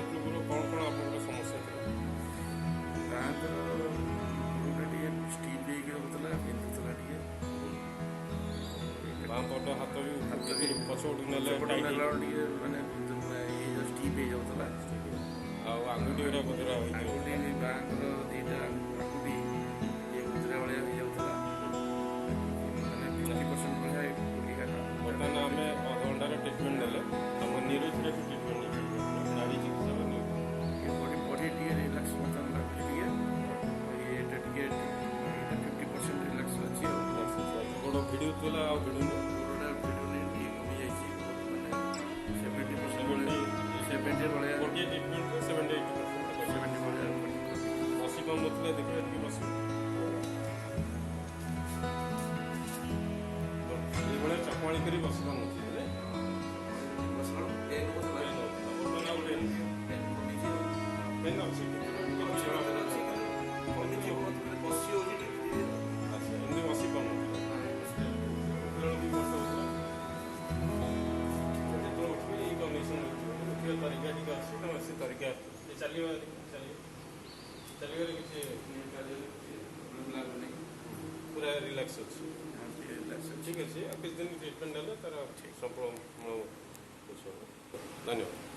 ପୂର୍ବରୁ କ'ଣ କ'ଣ ଆପଣଙ୍କର ସମସ୍ୟା ଥିଲା? ତାଙ୍କର ଗୋଡ଼ଟା ଟିକେ ଷ୍ଟିଫ୍ ହେଇକି ରହୁଥିଲା, ବିନ୍ଧୁଥିଲା ଟିକେ। ବାଁ ପଟ ହାତ ବି ପଛପଟକୁ ନେଲେ ନେଲା ଟିକେ ମାନେ ଇଏ ଷ୍ଟିଫ୍ ହେଇଯାଉଥିଲା। ଆଉ ଆଙ୍ଗୁଠି ଗୁଡ଼ା ବଦରା ଆଙ୍ଗୁଠି ବାଁଙ୍କର ଦୁଇଟା ଆଙ୍ଗୁଠି ଇଏ ବଦରା ଭଳିଆ ହେଇଯାଉଥିଲା। ମାନେ 50% ଭଳିଆ ଫୁଲିଗଲା। ବର୍ତ୍ତମାନ ଆମେ ଅଧଘଣ୍ଟାର ଟ୍ରିଟମେଣ୍ଟ ନେଲେ ଆମ ନିରୋଜରେ ବି ଟ୍ରିଟମେଣ୍ଟ ନେଇପାରିବେ, ନାଡ଼ି ଚିକିତ୍ସା ବଡ଼ି ଟିକେ ରିଲାକ୍ସ ବର୍ତ୍ତମାନ ଲାଗୁଛି ଟିକେ। ଏଇଟା ଟିକେ 50% ରିଲାକ୍ସ ଅଛି ଆଉ। ଗୋଡ଼ ଭିଡ଼ୁଥିଲା ଆଉ ଭିଡ଼ୁନି, ଗୋଡ଼ଟା ଭିଡ଼ୁନି, ଟିକେ କମିଯାଇଛି। ମାନେ 70% ଭଳିଆ ଗୋଟିଏ ଟ୍ରିଟମେଣ୍ଟରେ 70-80% ଭଳିଆ ବସି ପାରୁନଥିଲେ। ଦେଖିବା ଟିକେ ବସି ଏଇଭଳିଆ ଚକମାଳି କରି ବସି ପାରୁନଥିଲେ। ପେନ୍ ଅଛି ଏମିତି ବସି ପାରୁନଥିଲା। ଯେତେବେଳେ ଉଠିବେ ଏଇ କଣ୍ଡିସନ୍ ଉଠିବା ତରିକା ଟିକେ ଅଛି, ତମେ ସେ ତରିକା ଚାଲିବାରେ କିଛି ପୁରା ରିଲାକ୍ସ ଅଛି। ଠିକ୍ ଅଛି, ଆଉ କିଛି ଦିନ ଟ୍ରିଟମେଣ୍ଟ ହେଲେ ତାର ସମ୍ପୂର୍ଣ୍ଣ ଧନ୍ୟବାଦ।